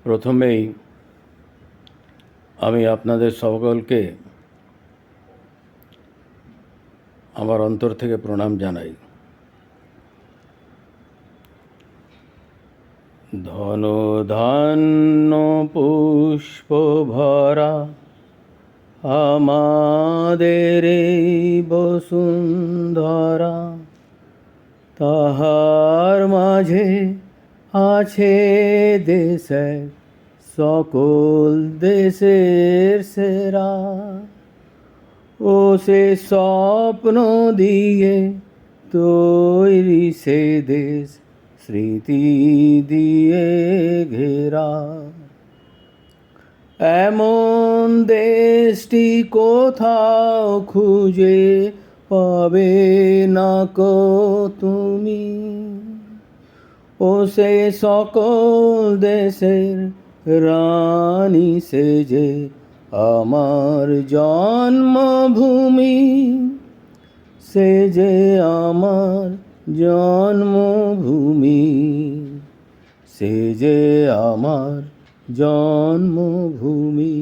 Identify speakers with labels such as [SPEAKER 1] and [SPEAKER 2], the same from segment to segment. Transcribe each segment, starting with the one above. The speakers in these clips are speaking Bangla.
[SPEAKER 1] প্রথমেই আমি আপনাদের সকলকে আমার অন্তর থেকে প্রণাম জানাই। ধন ধান্য পুষ্প ভরা আমাদের এই বসুন্ধরা, তাহার মাঝে আছে দেশের সকল দেশের সেরা। ও সে স্বপ্ন দিয়ে তৈরি সে দেশ, স্মৃতি দিয়ে ঘেরা। এমন দেশটি কোথাও খুঁজে পাবে না কো তুমি। ও সে সকল দেশের রানী সেজে আমার জন্মভূমি, সে যে আমার জন্মভূমি, সে যে আমার জন্মভূমি।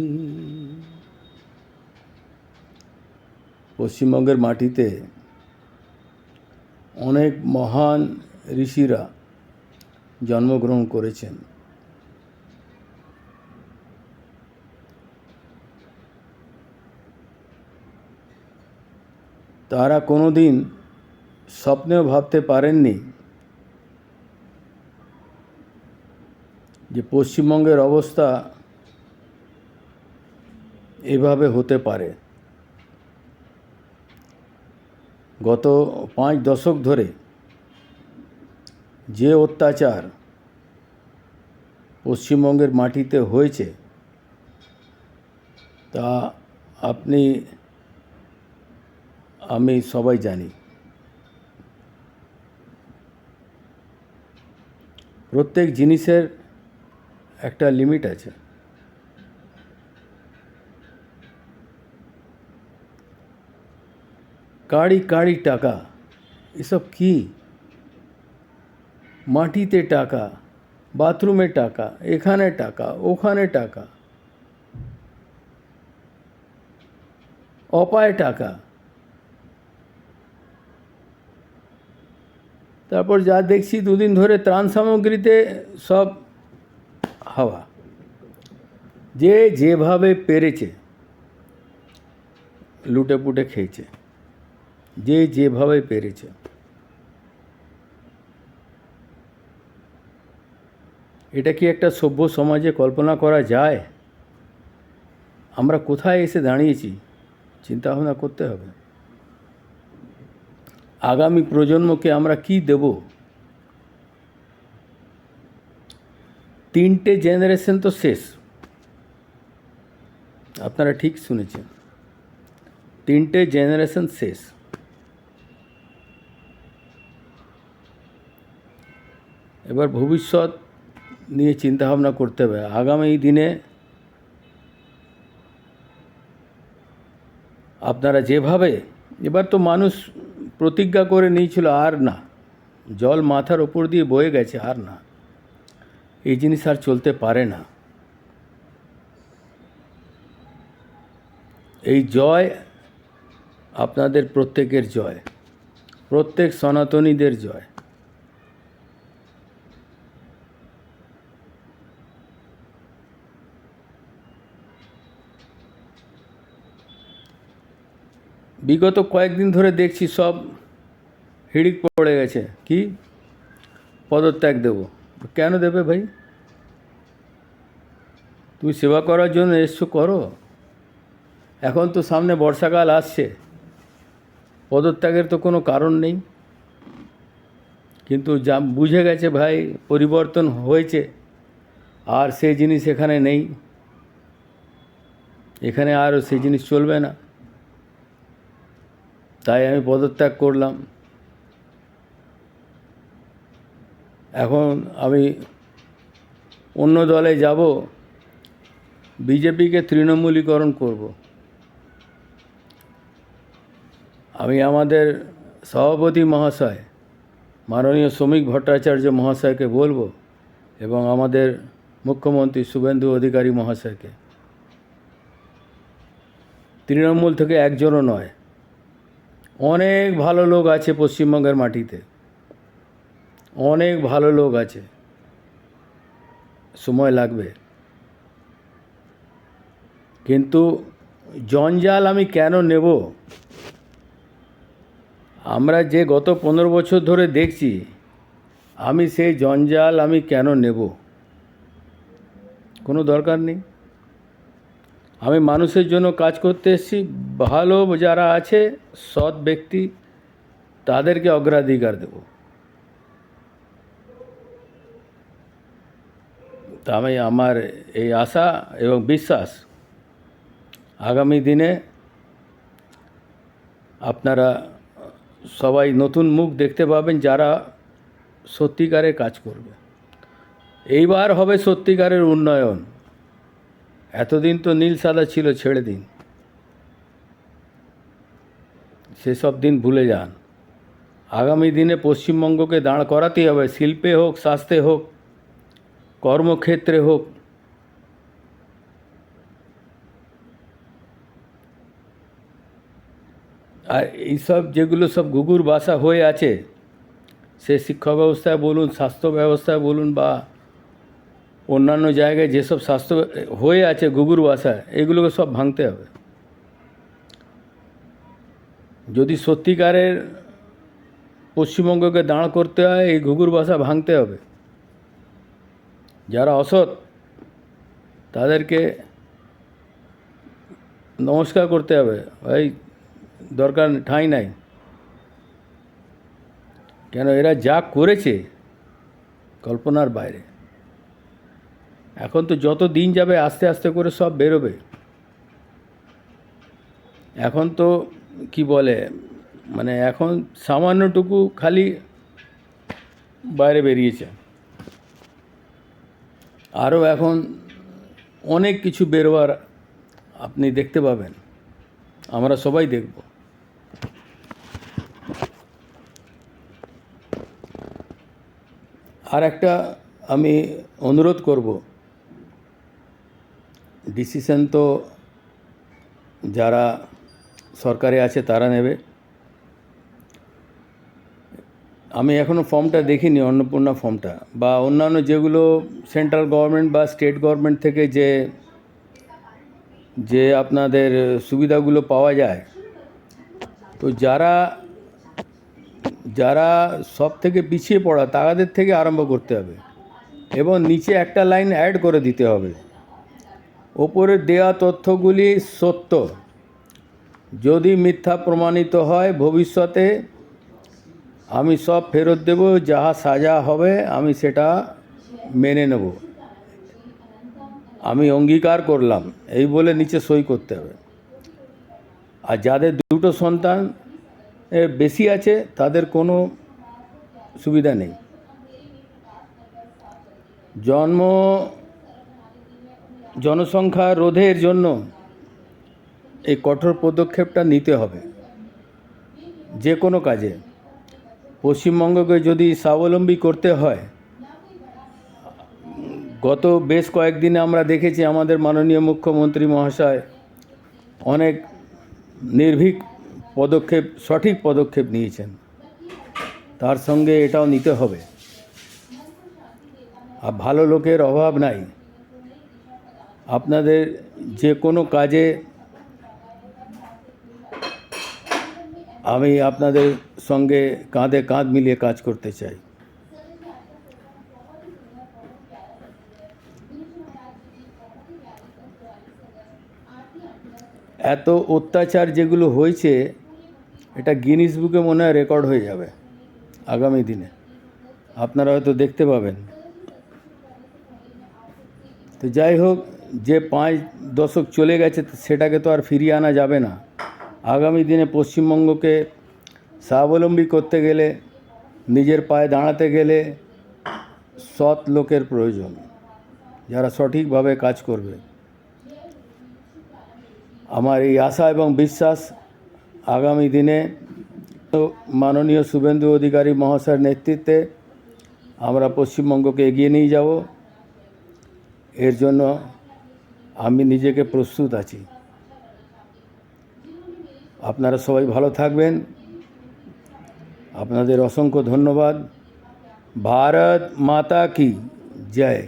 [SPEAKER 1] পশ্চিমবঙ্গের মাটিতে অনেক মহান ঋষিরা জন্মগ্রহণ করেছেন। তারা কোনোদিন স্বপ্নেও ভাবতে পারেননি যে পশ্চিমবঙ্গের অবস্থা এভাবে হতে পারে। গত 5 দশক ধরে যে অত্যাচার পশ্চিমবঙ্গের মাটিতে হয়েছে তা আমি সবাই জানি। প্রত্যেক জিনিসের একটা লিমিট আছে। কাড়ি কাড়ি টাকা, এসব কি? মাটিতে টাকা, বাথরুমে টাকা, এখানে টাকা, ওখানে টাকা, অপায় টাকা। তারপর যা দেখছি 2 দিন ধরে ত্রাণ সামগ্রীতে সব হাওয়া। যে যেভাবে পেরেছে লুটে পুটে খেয়েছে, যে যেভাবে পেরেছে। এটা কি একটা সভ্য সমাজে কল্পনা করা যায়? আমরা কোথায় এসে দাঁড়িয়েছি চিন্তা ভাবনা করতে হবে। আগামী প্রজন্মকে আমরা কি দেব? 3টে জেনারেশন তো শেষ। আপনারা ঠিক শুনেছেন, 3টে জেনারেশন শেষ। এবার ভবিষ্যৎ নিয়ে চিন্তা ভাবনা করতে হবে। আগামী দিনে আপনারা যেভাবে, এবার তো মানুষ প্রতিজ্ঞা করে নিয়েছিল আর না, জল মাথার ওপর দিয়ে বয়ে গেছে, আর না, এই জিনিস আর চলতে পারে না। এই জয় আপনাদের প্রত্যেকের জয়, প্রত্যেক সনাতনীদের জয়। বিগত কয়েকদিন ধরে দেখছি সব হিড়িক পড়ে গেছে। কি পদত্যাগ দেব? কেন দেবে ভাই? তুমি সেবা করার জন্য এসছো, করো। এখন তো সামনে বর্ষাকাল আসছে, পদত্যাগের তো কোনো কারণ নেই। কিন্তু যা বুঝে গেছে ভাই পরিবর্তন হয়েছে, আর সেই জিনিস এখানে নেই, এখানে আর সেই জিনিস চলবে না, তাই আমি পদত্যাগ করলাম। এখন আমি অন্য দলে যাব, বিজেপিকে তৃণমূলীকরণ করব। আমি আমাদের সভাপতি মহাশয় মাননীয় শ্রমিক ভট্টাচার্য মহাশয়কে বলবো এবং আমাদের মুখ্যমন্ত্রী শুভেন্দু অধিকারী মহাশয়কে। তৃণমূল থেকে একজনও নয়, অনেক ভালো লোক আছে পশ্চিমবঙ্গের মাটিতে, অনেক ভালো লোক আছে, সময় লাগবে। কিন্তু জঞ্জাল আমি কেন নেব? আমরা যে গত 15 বছর ধরে দেখছি, আমি সেই জঞ্জাল আমি কেন নেব? কোনো দরকার নেই। আমি মানুষের জন্য কাজ করতে এসেছি। ভালো যারা আছে সৎ ব্যক্তি, তাদেরকে অগ্রাধিকার দেব। তা আমি আমার এই আশা এবং বিশ্বাস আগামী দিনে আপনারা সবাই নতুন মুখ দেখতে পাবেন, যারা সত্যিকারের কাজ করবে। এইবার হবে সত্যিকারের উন্নয়ন। এতদিন তো নীল সাদা ছিল, ছেড়ে দিন, সেসব দিন ভুলে যান। আগামী দিনে পশ্চিমবঙ্গকে দাঁড় করাতেই হবে, শিল্পে হোক, স্বাস্থ্যে হোক, কর্মক্ষেত্রে হোক। আর এইসব যেগুলো সব ঘুঘুর বাসা হয়ে আছে, সে শিক্ষা ব্যবস্থায় বলুন, স্বাস্থ্য ব্যবস্থায় বলুন, বা অন্যান্য জায়গায় যেসব স্বাস্থ্য হয়ে আছে ঘুঘুর বাসা, এগুলোকে সব ভাঙতে হবে। যদি সত্যিকারের পশ্চিমবঙ্গকে দাঁড় করতে হয়, এই ঘুঘুর বাসা ভাঙতে হবে। যারা অসৎ তাদেরকে নমস্কার করতে হবে, ভাই দরকার ঠাঁই নাই। কেন এরা যা করেছে কল্পনার বাইরে। এখন তো যত দিন যাবে আস্তে আস্তে করে সব বেরোবে। এখন তো কি বলে, মানে এখন সামান্যটুকু খালি বাইরে বেরিয়েছে, আরও এখন অনেক কিছু বেরোবার আপনি দেখতে পাবেন, আমরা সবাই দেখব। আর একটা আমি অনুরোধ করব, ডিসিশন তো যারা সরকারে আছে তারা নেবে। আমি এখনও ফর্মটা দেখিনি, অন্নপূর্ণা ফর্মটা, বা অন্যান্য যেগুলো সেন্ট্রাল গভর্নমেন্ট বা স্টেট গভর্নমেন্ট থেকে যে আপনাদের সুবিধাগুলো পাওয়া যায়। তো যারা সব থেকে পিছিয়ে পড়া তাদের থেকে আরম্ভ করতে হবে, এবং নিচে একটা লাইন অ্যাড করে দিতে হবে, ওপরে দেয়া তথ্যগুলি সত্য, যদি মিথ্যা প্রমাণিত হয় ভবিষ্যতে আমি সব ফেরত দেব, যাহা সাজা হবে আমি সেটা মেনে নেব, আমি অঙ্গীকার করলাম, এই বলে নিচে সই করতে হবে। আর যাদের দুটো সন্তান বেশি আছে তাদের কোনো সুবিধা নেই। জনসংখ্যা রোধের জন্য এই কঠোর পদক্ষেপটা নিতে হবে। যে কোনো কাজে পশ্চিমবঙ্গকে যদি স্বাবলম্বী করতে হয়, গত বেশ কয়েকদিনে আমরা দেখেছি আমাদের মাননীয় মুখ্যমন্ত্রী মহাশয় অনেক নির্ভীক পদক্ষেপ, সঠিক পদক্ষেপ নিয়েছেন। তার সঙ্গে এটাও নিতে হবে। আর ভালো লোকের অভাব নাই। আপনাদের যে কোনো কাজে আমি আপনাদের সঙ্গে কাঁধে কাঁধ মিলিয়ে কাজ করতে চাই। এত অত্যাচার যেগুলো হয়েছে, এটা গিনিস বুকে মনে হয় রেকর্ড হয়ে যাবে আগামী দিনে, আপনারা হয়তো দেখতে পাবেন। তো যাই হোক, যে 5 দশক চলে গেছে সেটাকে তো আর ফিরিয়ে আনা যাবে না। আগামী দিনে পশ্চিমবঙ্গকে স্বাবলম্বী করতে গেলে, নিজের পায়ে দাঁড়াতে গেলে সৎ লোকের প্রয়োজন, যারা সঠিকভাবে কাজ করবে। আমার এই আশা এবং বিশ্বাস আগামী দিনে মাননীয় শুভেন্দু অধিকারী মহাশয়ের নেতৃত্বে আমরা পশ্চিমবঙ্গকে এগিয়ে নিয়ে যাব। এর জন্য আমি নিজেকে প্রস্তুত আছি। আপনারা সবাই ভালো থাকবেন। আপনাদের অসংখ্য ধন্যবাদ। ভারত মাতা কি জয়।